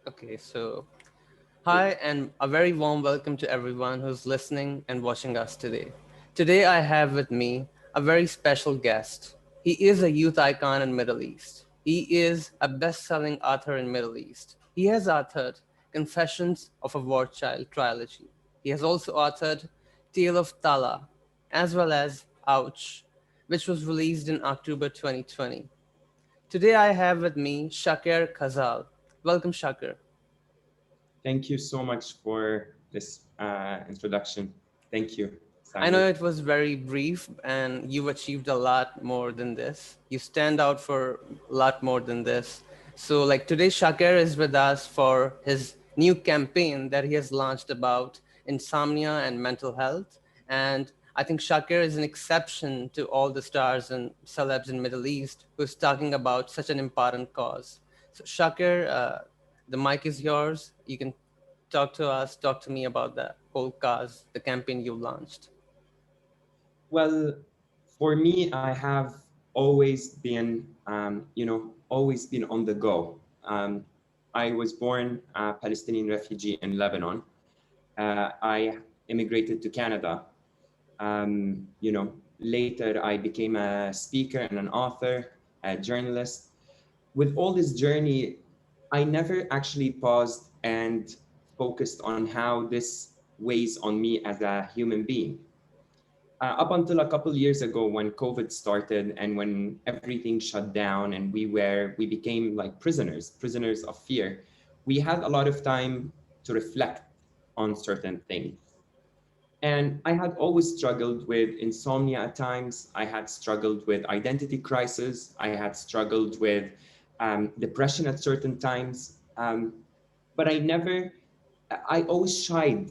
Okay, so hi, and a very warm welcome to everyone who's listening and watching us today. Today, I have with me a very special guest. He is a youth icon in Middle East. He is a best-selling author in Middle East. He has authored Confessions of a War Child trilogy. He has also authored Tale of Tala, as well as Ouch, which was released in October 2020. Today, I have with me Chaker Khazaal. Welcome, Shaker. Thank you so much for this introduction. Thank you, I Simon. know it was very brief and you've achieved a lot more than this. You stand out for a lot more than this. So, like today, Shakir is with us for his new campaign that he has launched about insomnia and mental health. And I think Shakir is an exception to all the stars and celebs in Middle East who's talking about such an important cause. So, Shakir, the mic is yours. You can talk to me about the whole cause, the campaign you launched. Well, for me, I have always been, always been on the go. I was born a Palestinian refugee in Lebanon. I immigrated to Canada. Later I became a speaker and an author, a journalist. With all this journey, I never actually paused and focused on how this weighs on me as a human being. Up until a couple years ago when COVID started and when everything shut down and we became like prisoners of fear, we had a lot of time to reflect on certain things. And I had always struggled with insomnia at times. I had struggled with identity crisis. I had struggled with depression at certain times. But I always shied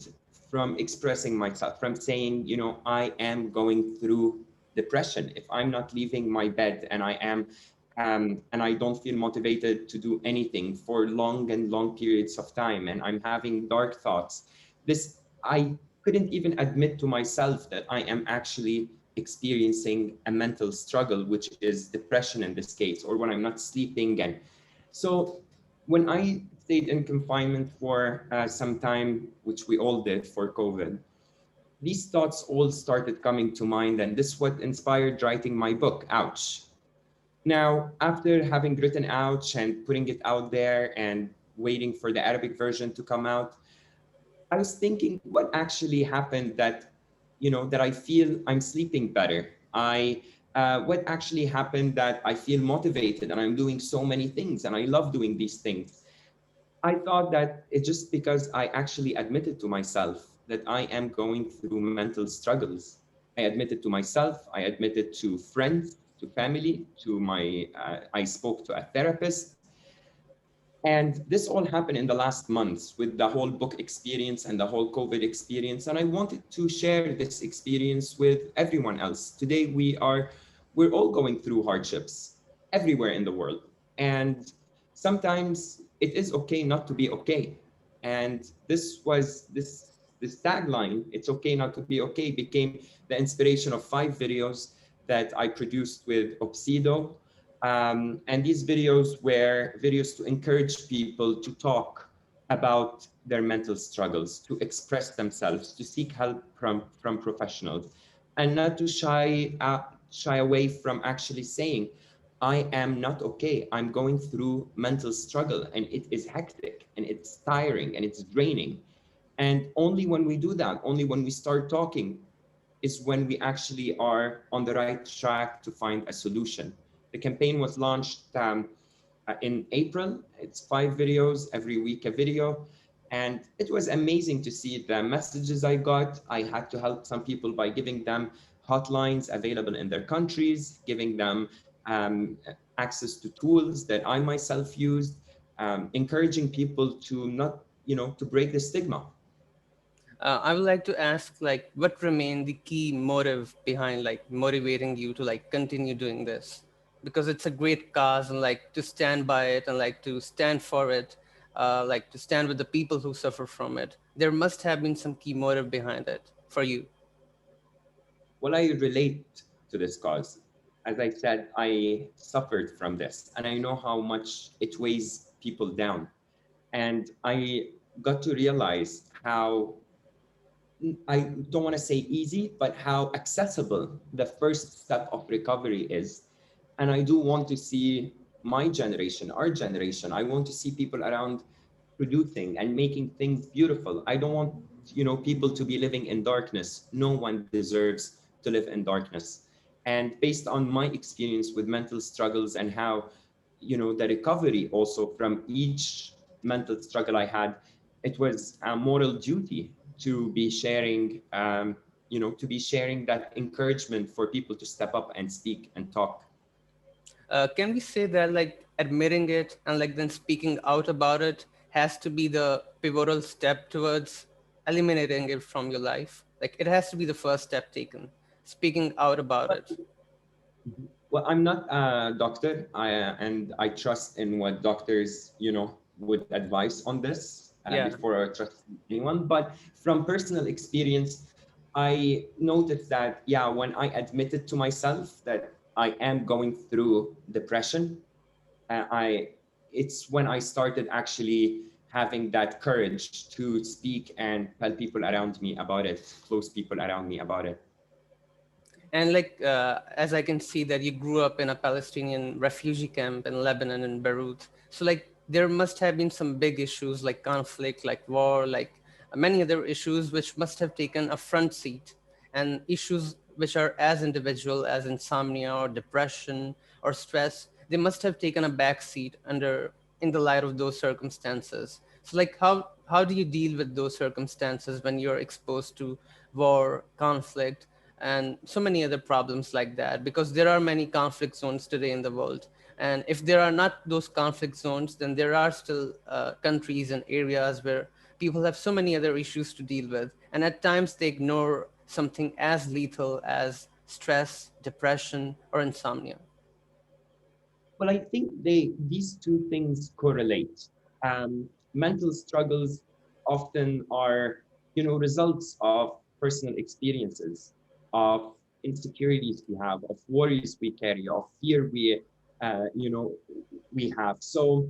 from expressing myself, from saying, I am going through depression. If I'm not leaving my bed and I don't feel motivated to do anything for long and long periods of time, and I'm having dark thoughts, I couldn't even admit to myself that I am actually experiencing a mental struggle, which is depression in this case, or when I'm not sleeping. And so when I stayed in confinement for some time, which we all did for COVID, these thoughts all started coming to mind, and this is what inspired writing my book, Ouch. Now, after having written Ouch and putting it out there and waiting for the Arabic version to come out, I was thinking what actually happened that I feel I'm sleeping better. What actually happened that I feel motivated and I'm doing so many things and I love doing these things. I thought that it's just because I actually admitted to myself that I am going through mental struggles. I admitted to myself, I admitted to friends, to family, I spoke to a therapist. And this all happened in the last months with the whole book experience and the whole COVID experience. And I wanted to share this experience with everyone else. Today we're all going through hardships everywhere in the world. And sometimes it is okay not to be okay. And this tagline, it's okay not to be okay, became the inspiration of 5 videos that I produced with Obsido, and these videos were videos to encourage people to talk about their mental struggles, to express themselves, to seek help from professionals, and not to shy away from actually saying, I am not okay. I'm going through mental struggle, and it is hectic, and it's tiring, and it's draining. And only when we do that, only when we start talking, is when we actually are on the right track to find a solution. The campaign was launched in April. It's 5 videos, every week a video. And it was amazing to see the messages I got. I had to help some people by giving them hotlines available in their countries, giving them access to tools that I myself used, encouraging people to not, to break the stigma. I would like to ask, like, what remained the key motive behind, like, motivating you to, like, continue doing this? Because it's a great cause, and like to stand by it, and like to stand for it, like to stand with the people who suffer from it. There must have been some key motive behind it for you. Well, I relate to this cause. As I said, I suffered from this, and I know how much it weighs people down. And I got to realize how, I don't want to say easy, but how accessible the first step of recovery is. And I do want to see my generation, our generation, I want to see people around producing and making things beautiful. I don't want, people to be living in darkness. No one deserves to live in darkness. And based on my experience with mental struggles and how, the recovery also from each mental struggle I had, it was a moral duty to be sharing, to be sharing that encouragement for people to step up and speak and talk. Can we say that like admitting it and like then speaking out about it has to be the pivotal step towards eliminating it from your life? Like it has to be the first step taken, speaking out about But it. well, I'm not a doctor, and I trust in what doctors, would advise on this Yeah. before I trust anyone. But from personal experience, I noticed that, yeah, when I admitted to myself that I am going through depression, I it's when I started actually having that courage to speak and tell people around me about it, close people around me about it. And like as I can see that you grew up in a Palestinian refugee camp in Lebanon and Beirut, so like there must have been some big issues like conflict, like war, like many other issues which must have taken a front seat, and issues which are as individual as insomnia or depression or stress, they must have taken a back seat under in the light of those circumstances. So like how do you deal with those circumstances when you're exposed to war, conflict, and so many other problems like that, because there are many conflict zones today in the world, and if there are not those conflict zones, then there are still countries and areas where people have so many other issues to deal with, and at times they ignore something as lethal as stress, depression, or insomnia. Well, I think these two things correlate. Mental struggles often are, results of personal experiences, of insecurities we have, of worries we carry, of fear uh, you know, we have. So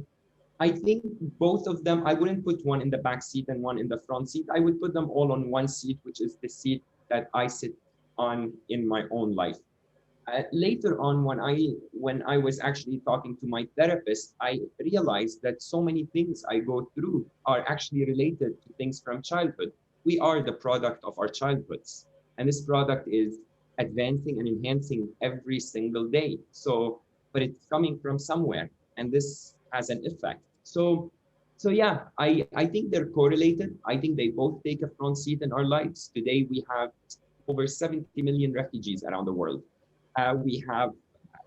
I think both of them, I wouldn't put one in the back seat and one in the front seat. I would put them all on one seat, which is the seat that I sit on in my own life. Later on, when I was actually talking to my therapist, I realized that so many things I go through are actually related to things from childhood. We are the product of our childhoods, and this product is advancing and enhancing every single day. So, but it's coming from somewhere, and this has an effect. So yeah, I think they're correlated. I think they both take a front seat in our lives. Today we have over 70 million refugees around the world. Uh, we have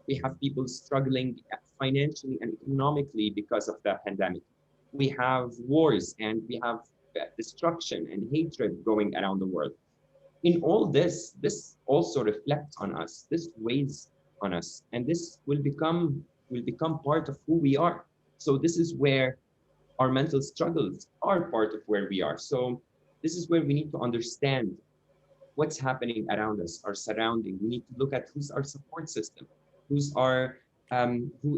we have people struggling financially and economically because of the pandemic. We have wars and we have destruction and hatred going around the world. In all this also reflects on us. This weighs on us, and this will become part of who we are. So this is where our mental struggles are part of where we are. So this is where we need to understand what's happening around us, our surrounding. We need to look at who's our support system, who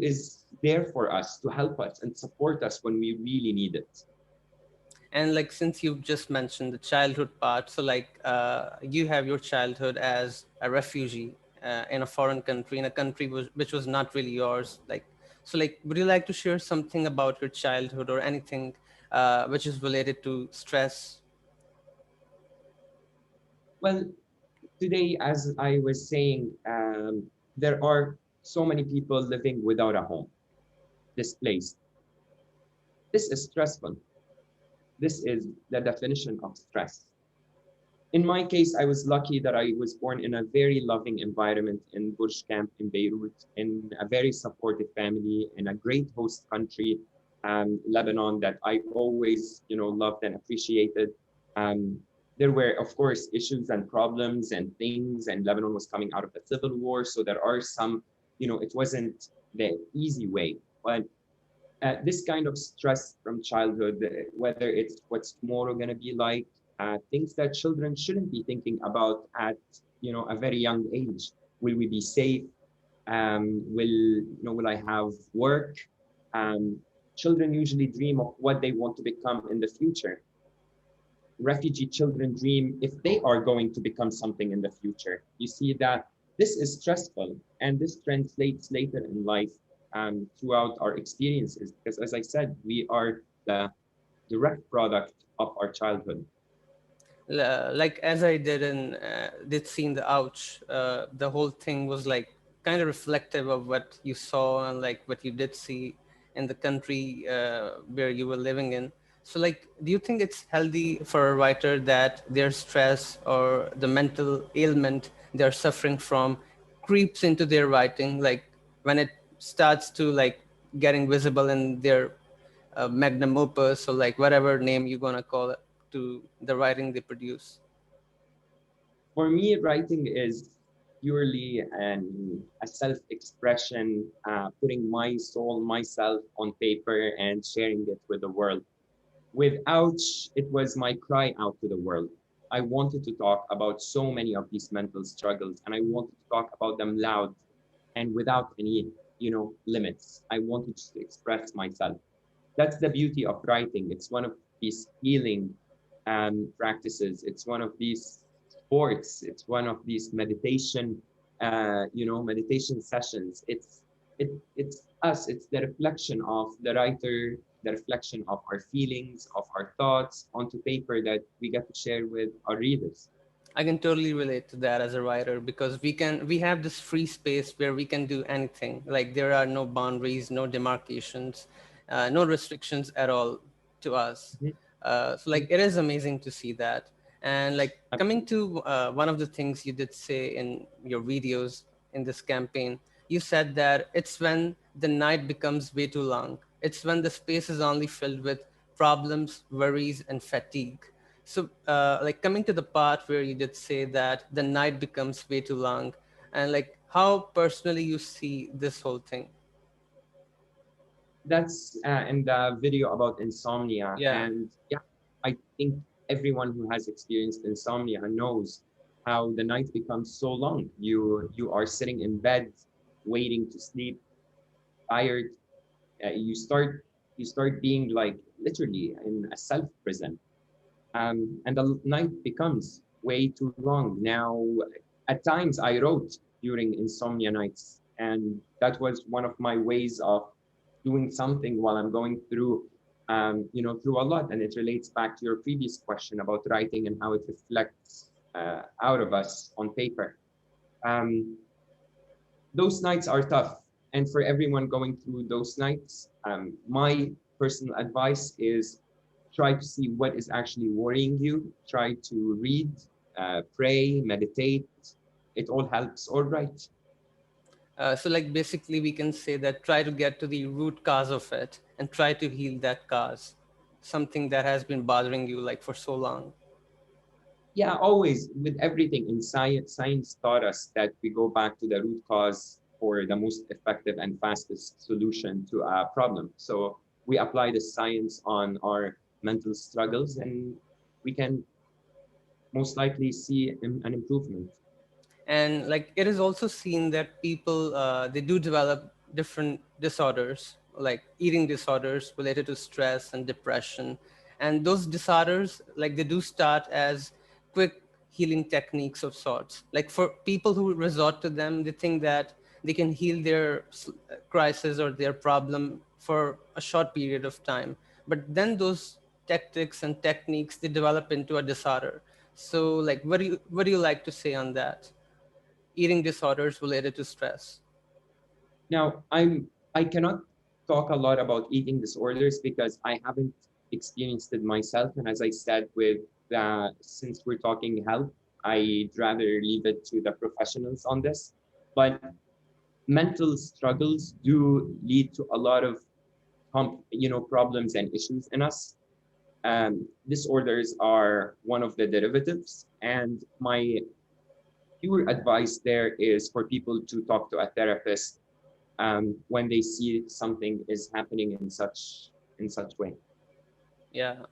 is there for us to help us and support us when we really need it. And like since you just mentioned the childhood part, so like you have your childhood as a refugee in a foreign country, in a country which was not really yours. Like, so like, would you like to share something about your childhood or anything which is related to stress? Well, today, as I was saying, there are so many people living without a home, displaced. This is stressful. This is the definition of stress. In my case, I was lucky that I was born in a very loving environment in Bush Camp in Beirut, in a very supportive family, in a great host country, Lebanon, that I always, loved and appreciated. Um, there were, of course, issues and problems and things, and Lebanon was coming out of the civil war, so there are some, it wasn't the easy way, but this kind of stress from childhood, whether it's what's tomorrow going to be like, things that children shouldn't be thinking about at a very young age. Will we be safe? Will I have work? Um, Children usually dream of what they want to become in the future. Refugee children dream if they are going to become something in the future. You see that this is stressful, and this translates later in life, throughout our experiences. Because, as I said, we are the direct product of our childhood. Like as I did see in the ouch, the whole thing was like kind of reflective of what you saw and like what you did see in the country where you were living in. So like, do you think it's healthy for a writer that their stress or the mental ailment they're suffering from creeps into their writing, like when it starts to like getting visible in their magnum opus, or like whatever name you're gonna call it, to the writing they produce? For me, writing is purely a self-expression, putting my soul, myself on paper and sharing it with the world. With Ouch, it was my cry out to the world. I wanted to talk about so many of these mental struggles, and I wanted to talk about them loud and without any, limits. I wanted to express myself. That's the beauty of writing. It's one of these healing practices. It's one of these sports. It's one of these meditation sessions. It's us. It's the reflection of the writer, the reflection of our feelings, of our thoughts onto paper that we get to share with our readers. I can totally relate to that as a writer, because we have this free space where we can do anything. Like there are no boundaries, no demarcations, no restrictions at all to us. Mhm. So like it is amazing to see that. And like coming to one of the things you did say in your videos in this campaign, you said that it's when the night becomes way too long. It's when the space is only filled with problems, worries, and fatigue. So, like coming to the part where you did say that the night becomes way too long, and like how personally you see this whole thing. That's in the video about insomnia. Yeah, And yeah, I think everyone who has experienced insomnia knows how the night becomes so long. You are sitting in bed, waiting to sleep, tired. You start being like literally in a self prison, and the night becomes way too long. Now, at times I wrote during insomnia nights, and that was one of my ways of doing something while I'm going through, through a lot. And it relates back to your previous question about writing and how it reflects out of us on paper. Um, those nights are tough. And for everyone going through those nights, my personal advice is try to see what is actually worrying you. Try to read, pray, meditate. It all helps. All right. so like basically we can say that try to get to the root cause of it and try to heal that cause, something that has been bothering you like for so long. Yeah, always with everything in science, science taught us that we go back to the root cause for the most effective and fastest solution to a problem. So we apply the science on our mental struggles, and we can most likely see an improvement. And like it is also seen that people they do develop different disorders, like eating disorders related to stress and depression. And those disorders, like they do start as quick healing techniques of sorts. Like for people who resort to them, they think that they can heal their crisis or their problem for a short period of time, but then those tactics and techniques, they develop into a disorder. So like what do you like to say on that, eating disorders related to stress? Now, I cannot talk a lot about eating disorders because I haven't experienced it myself. And as I said, with since we're talking health, I'd rather leave it to the professionals on this. But mental struggles do lead to a lot of problems and issues in us. Disorders are one of the derivatives, and my pure advice there is for people to talk to a therapist when they see something is happening in such way. Yeah.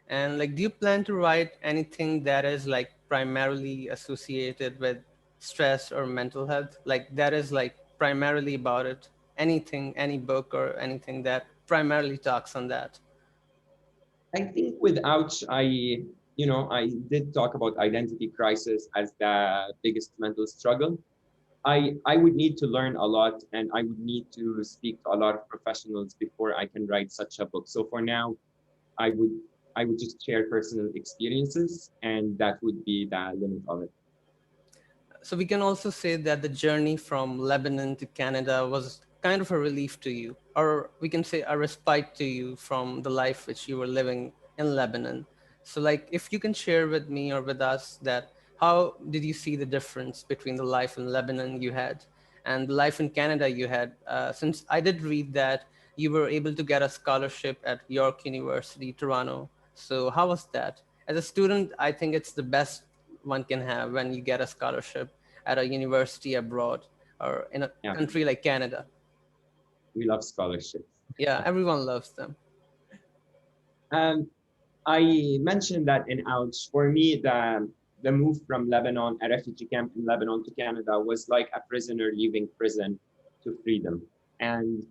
And like do you plan to write anything that is like primarily associated with stress or mental health, like that is like primarily about it? anything, any book or anything that primarily talks on that? I think without I did talk about identity crisis as the biggest mental struggle. I would need to learn a lot, and I would need to speak to a lot of professionals before I can write such a book. So for now, I would I would just share personal experiences, and that would be the limit of it. So we can also say that the journey from Lebanon to Canada was kind of a relief to you, or we can say a respite to you from the life which you were living in Lebanon. So, like, if you can share with me or with us that how did you see the difference between the life in Lebanon you had and the life in Canada you had? Since I did read that you were able to get a scholarship at York University, Toronto. So, how was that? As a student, I think it's the best one can have when you get a scholarship at a university abroad or in a Yeah, country like Canada. we love scholarships. Yeah, everyone loves them. Um, I mentioned that in Ouch. For me, the move from Lebanon, a refugee camp in Lebanon to Canada, was like a prisoner leaving prison to freedom. And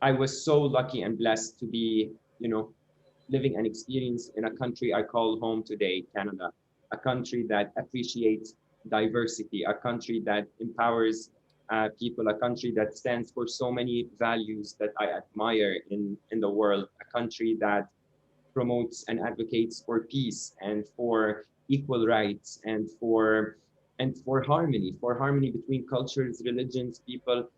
I was so lucky and blessed to be, living an experience in a country I call home today, Canada, a country that appreciates diversity, a country that empowers people, a country that stands for so many values that I admire in the world, a country that promotes and advocates for peace and for equal rights and for harmony between cultures, religions, people.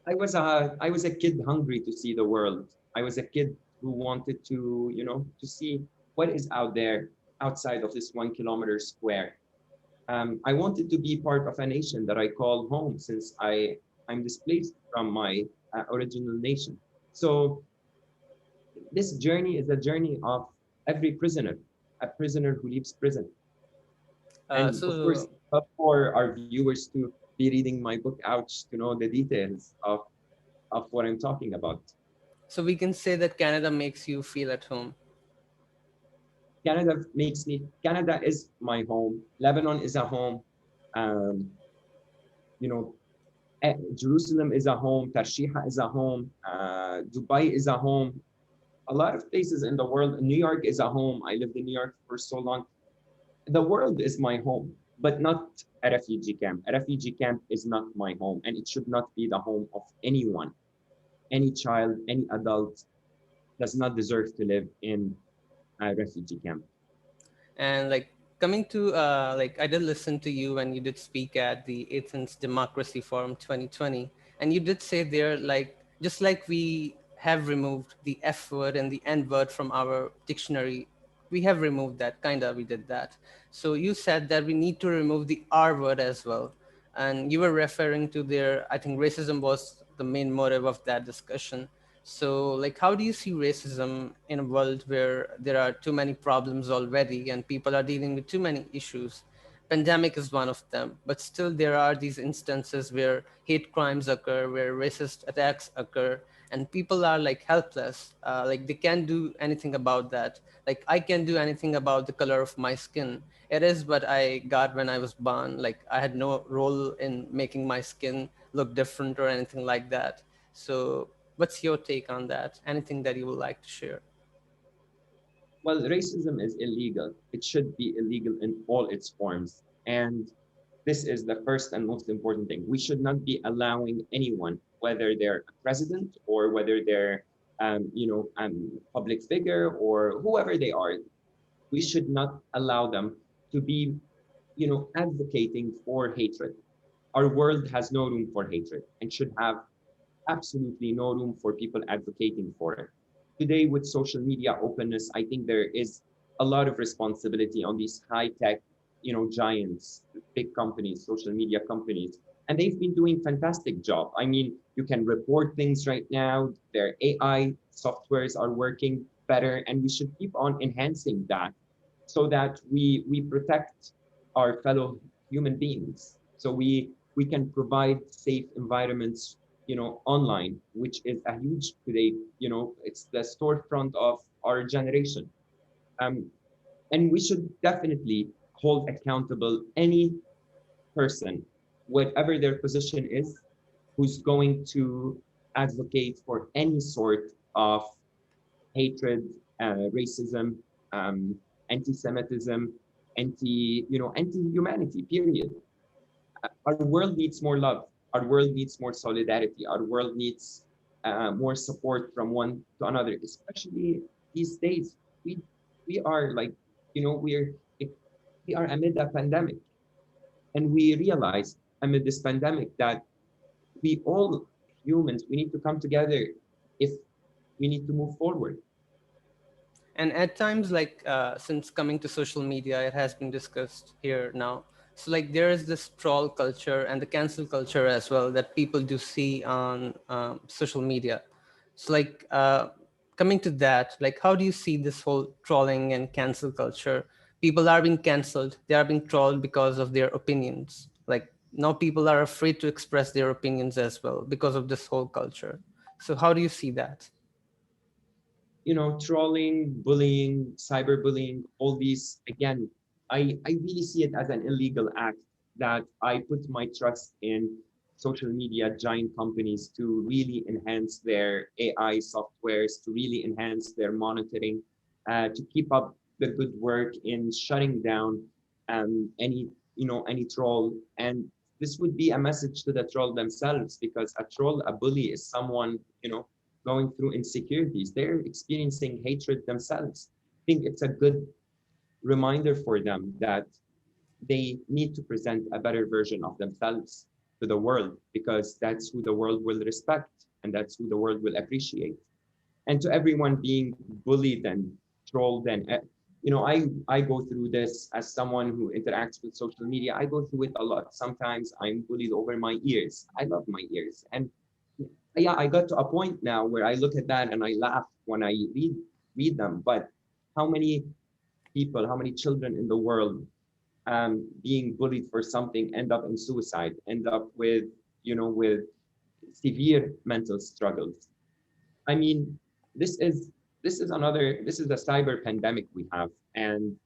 I was a kid hungry to see the world. I was a kid who wanted to see what is out there outside of this 1 kilometer square. I wanted to be part of a nation that I call home since I'm displaced from my original nation. So this journey is a journey of every prisoner, a prisoner who leaves prison. And of course, So, up for our viewers to be reading my book Ouch to know the details of what I'm talking about. so we can say that Canada makes you feel at home. Canada is my home. Lebanon is a home. Um, you know, Jerusalem is a home. Tarshiha is a home. Dubai is a home. A lot of places in the world. New York is a home. I lived in New York for so long. The world is my home, but not a refugee camp. A refugee camp is not my home, and it should not be the home of anyone. Any child, any adult does not deserve to live in a refugee camp. And like coming to like I did listen to you when you did speak at the Athens Democracy Forum 2020, and you did say there like just like we have removed the F word and the N word from our dictionary, we have removed that kinda we did that. So you said that we need to remove the R word as well, and you were referring to their I think racism was the main motive of that discussion. So, like, how do you see racism in a world where there are too many problems already and people are dealing with too many issues? Pandemic is one of them, but still there are these instances where hate crimes occur, where racist attacks occur, and people are like helpless. Like they can't do anything about that. Like I can't do anything about the color of my skin. It is what I got when I was born. Like I had no role in making my skin look different or anything like that. So what's your take on that? Anything that you would like to share? Well, racism is illegal. It should be illegal in all its forms. And this is the first and most important thing. We should not be allowing anyone, whether they're a president or whether they're, public figure or whoever they are, we should not allow them to be, advocating for hatred. Our world has no room for hatred and should have absolutely no room for people advocating for it. Today, with social media openness, I think there is a lot of responsibility on these high tech, giants, big companies, social media companies, and they've been doing fantastic job. I mean, you can report things right now. Their AI softwares are working better, and we should keep on enhancing that so that we protect our fellow human beings. So we can provide safe environments online, which is a huge today, it's the storefront of our generation. um, and we should definitely hold accountable any person, whatever their position is, who's going to advocate for any sort of hatred, racism, um, anti-Semitism, anti-humanity. Period. Our world needs more love. Our world needs more solidarity. Our world needs more support from one to another, especially these days. We we are like, we're we are amid a pandemic, and we realize amid this pandemic that we all humans, we need to come together if we need to move forward. And at times, like since coming to social media, it has been discussed here now. So like there is this troll culture and the cancel culture as well that people do see on social media. So like coming to that, like how do you see this whole trolling and cancel culture? People are being canceled, they are being trolled because of their opinions. Like now people are afraid to express their opinions as well because of this whole culture. So how do you see that? Trolling, bullying, cyberbullying, all these, again, I really see it as an illegal act that I put my trust in social media giant companies to really enhance their AI softwares, to really enhance their monitoring, to keep up the good work in shutting down any troll. And this would be a message to the troll themselves, because a troll, a bully, is someone, going through insecurities. They're experiencing hatred themselves. I think it's a good reminder for them that they need to present a better version of themselves to the world, because that's who the world will respect and that's who the world will appreciate. And to everyone being bullied and trolled, and I go through this as someone who interacts with social media. I go through it a lot. Sometimes I'm bullied over my ears. I love my ears, and yeah, I got to a point now where I look at that and I laugh when I read them. But how many people, how many children in the world, being bullied for something, end up in suicide, end up with severe mental struggles? I mean, this is this is a cyber pandemic we have. And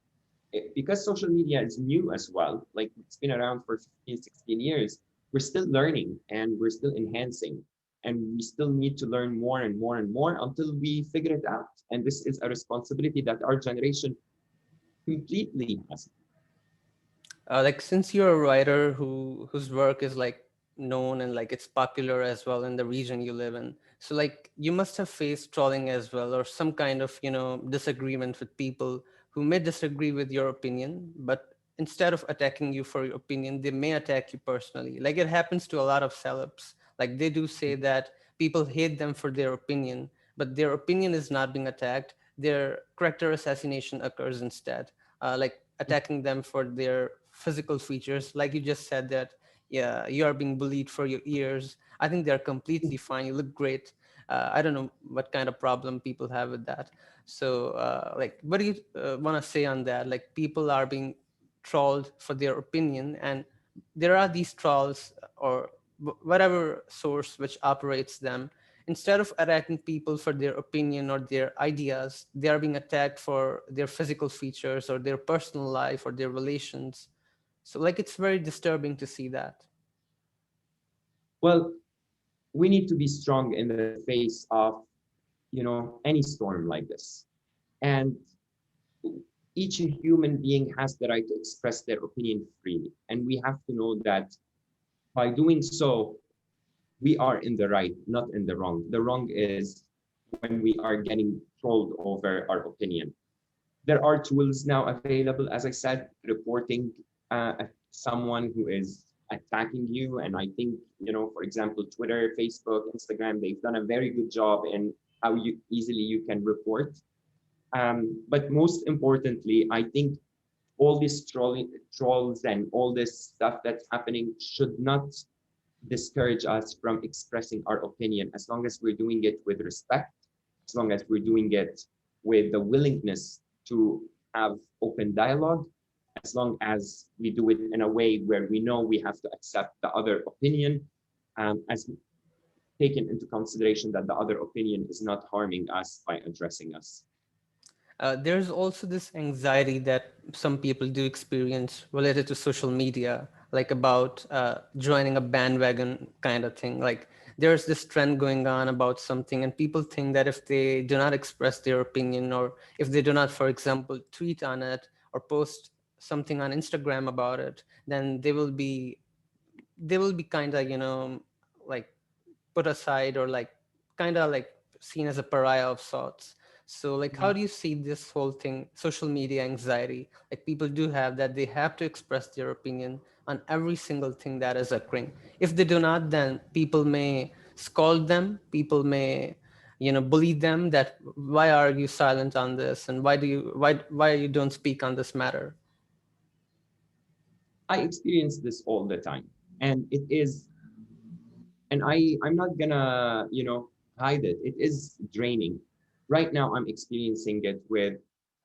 because social media is new as well, like it's been around for 15, 16 years, we're still learning and we're still enhancing, and we still need to learn more and more and more until we figure it out. And this is a responsibility that our generation completely has. Like since you're a writer whose work is like known and like it's popular as well in the region you live in, so like you must have faced trolling as well, or some kind of disagreement with people who may disagree with your opinion, but instead of attacking you for your opinion, they may attack you personally. Like it happens to a lot of celebs. Like they do say that people hate them for their opinion, but their opinion is not being attacked, their character assassination occurs instead. Like attacking them for their physical features. Like you just said that, yeah, you are being bullied for your ears. I think they're completely fine. You look great. I don't know what kind of problem people have with that. So, like, what do you want to say on that? Like, people are being trolled for their opinion, and there are these trolls or whatever source which operates them. Instead of attacking people for their opinion or their ideas, they are being attacked for their physical features or their personal life or their relations. So like it's very disturbing to see that. Well, we need to be strong in the face of any storm like this. And each human being has the right to express their opinion freely, and we have to know that by doing so, we are in the right, not in the wrong. The wrong is when we are getting trolled over our opinion. There are tools now available, as I said, reporting someone who is attacking you. And I think, for example, Twitter, Facebook, Instagram, they've done a very good job in how you easily you can report. But most importantly, I think all these trolls and all this stuff that's happening should not discourage us from expressing our opinion, as long as we're doing it with respect, as long as we're doing it with the willingness to have open dialogue, as long as we do it in a way where we know we have to accept the other opinion, as taken into consideration that the other opinion is not harming us by addressing us. There's also this anxiety that some people do experience related to social media, like about joining a bandwagon kind of thing. Like there's this trend going on about something, and people think that if they do not express their opinion, or if they do not, for example, tweet on it or post something on Instagram about it, then they will be kind of, like put aside, or like kind of like seen as a pariah of sorts. So like, how Mhm. do you see this whole thing, social media anxiety, like people do have, that they have to express their opinion on every single thing that is occurring? If they do not, then people may scold them, people may, bully them, that why are you silent on this, and why you don't speak on this matter. I experience this all the time, and it is, and I'm not gonna, hide it. It is draining. Right now, I'm experiencing it with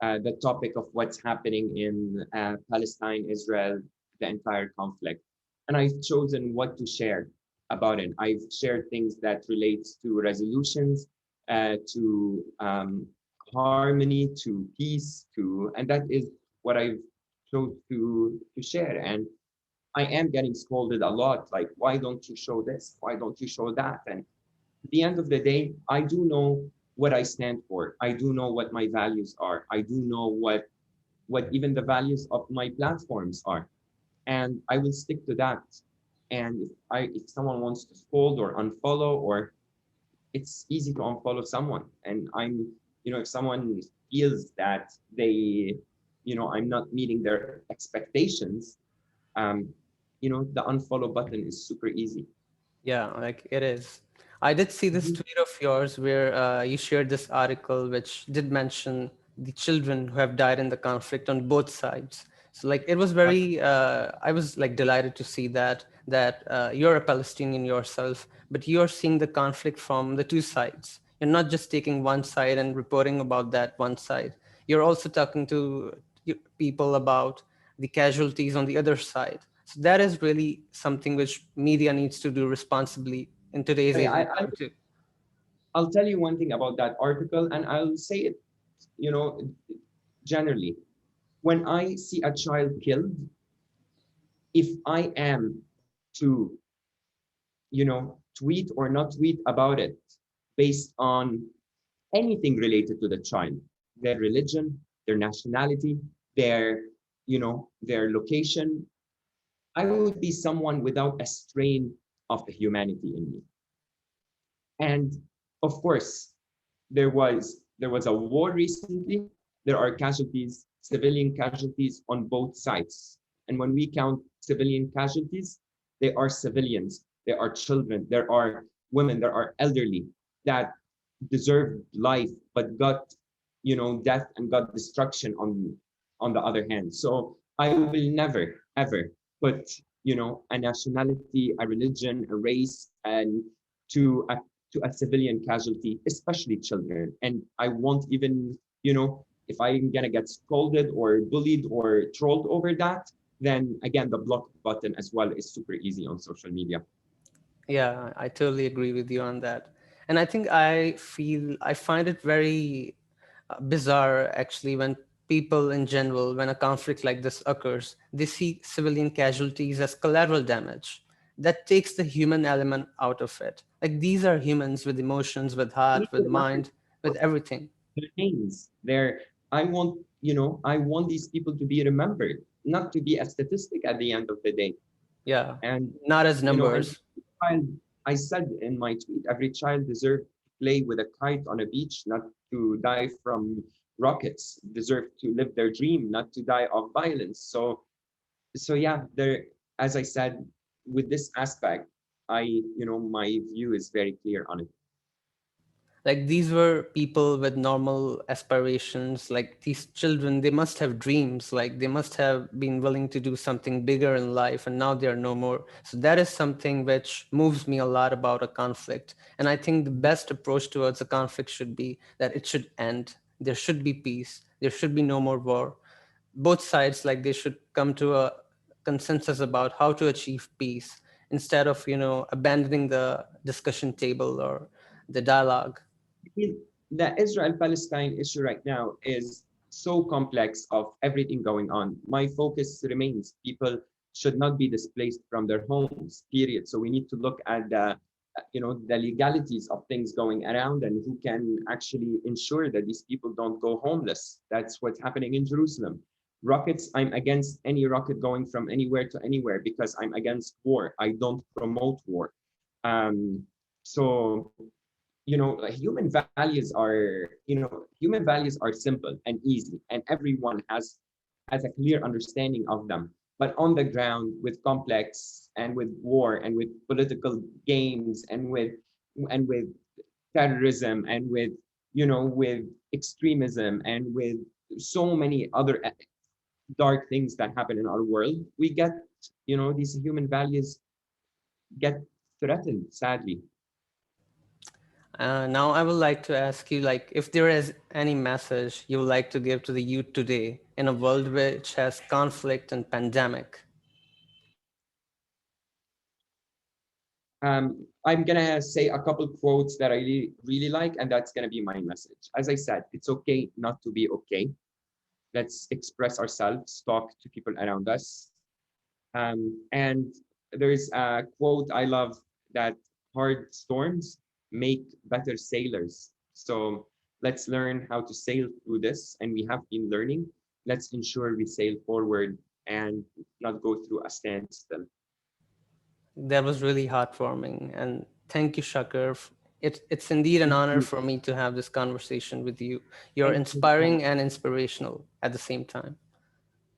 the topic of what's happening in Palestine, Israel, the entire conflict, and I've chosen what to share about it. I've shared things that relates to resolutions, to harmony, to peace, and that is what I've chose to share. And I am getting scolded a lot, like, why don't you show this? Why don't you show that? And at the end of the day, I do know what I stand for. I do know what my values are. I do know what even the values of my platforms are. And I will stick to that. And if someone wants to scold or unfollow, or it's easy to unfollow someone. And if someone feels that I'm not meeting their expectations, um, the unfollow button is super easy. Yeah, like it is. I did see this Mhm. tweet of yours where you shared this article which did mention the children who have died in the conflict on both sides. So like it was Uh, very, I was like delighted to see that you're a Palestinian yourself, but you're seeing the conflict from the two sides. You're not just taking one side and reporting about that one side. You're also talking to people about the casualties on the other side. So that is really something which media needs to do responsibly in today's I, age I, and I'll, time too. I'll tell you one thing about that article, and I'll say it, you know, generally. When I see a child killed, if I am to, tweet or not tweet about it based on anything related to the child, their religion, their nationality, their location, I would be someone without a strain of the humanity in me. And of course, there was a war recently. There are casualties, civilian casualties on both sides. And when we count civilian casualties, they are civilians, there are children, there are women, there are elderly that deserved life but got, death and got destruction on the other hand. So I will never ever put, a nationality, a religion, a race, and to a to a civilian casualty, especially children. And I won't even, if I'm gonna get scolded or bullied or trolled over that, then again, the block button as well is super easy on social media. Yeah, I totally agree with you on that. And I think I find it very bizarre actually when people in general, when a conflict like this occurs, they see civilian casualties as collateral damage. That takes the human element out of it. Like these are humans with emotions, with We heart, need to with remember mind, with everything. their names. I want these people to be remembered, not to be a statistic at the end of the day. Yeah, And not as and numbers. child, I said in my tweet, every child deserves to play with a kite on a beach, not to die from rockets. Deserve to live their dream, not to die of violence. So yeah, there, as I said, with this aspect, my view is very clear on it. Like these were people with normal aspirations. Like these children, they must have dreams, like they must have been willing to do something bigger in life, and now they are no more. So that is something which moves me a lot about a conflict. And I think the best approach towards a conflict should be that it should end, there should be peace, there should be no more war. Both sides, like they should come to a consensus about how to achieve peace, instead of abandoning the discussion table or the dialogue. Mean, the Israel-Palestine issue right now is so complex of everything going on. My focus remains people should not be displaced from their homes, period. So we need to look at the legalities of things going around, and who can actually ensure that these people don't go homeless. That's what's happening in Jerusalem. Rockets, I'm against any rocket going from anywhere to anywhere because I'm against war. I don't promote war. So like, human values are simple and easy, and everyone has a clear understanding of them. But on the ground, with complex and with war and with political games and with terrorism and with extremism and with so many other dark things that happen in our world, we get these human values get threatened, sadly. Now, I would like to ask you, like, if there is any message you would like to give to the youth today in a world which has conflict and pandemic. I'm gonna say a couple quotes that I really, really like, and that's gonna be my message. As I said, it's okay not to be okay. Let's express ourselves, talk to people around us. And there's a quote I love, that hard storms make better sailors. So let's learn how to sail through this, and we have been learning. Let's ensure we sail forward and not go through a standstill. That was really heartwarming. And thank you, Shaker. It's indeed an Thank honor you. for me to have this conversation with you. You're Thank you so inspiring much. and inspirational at the same time.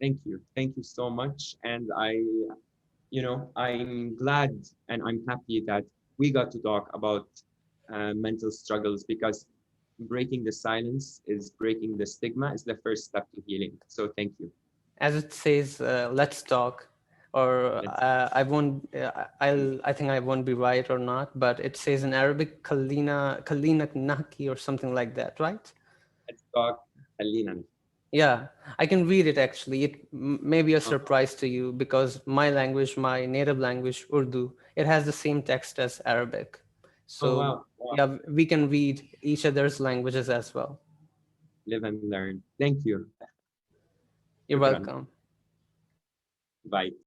Thank you. Thank you so much. And I'm glad and I'm happy that we got to talk about mental struggles, because breaking the silence is breaking the stigma, is the first step to healing. So thank you. As it says, let's talk, or Let's I won't, I think I won't be right or not, but it says in Arabic, Kalina Naki, or something like that, right? let's talk. Alina. Yeah, I can read it actually. It may be a Oh, surprise to you because my language, my native language, Urdu, it has the same text as Arabic. oh So, wow. Wow. yeah, we can read each other's languages as well. Live and learn. Thank you. You're Shukran. welcome. Bye.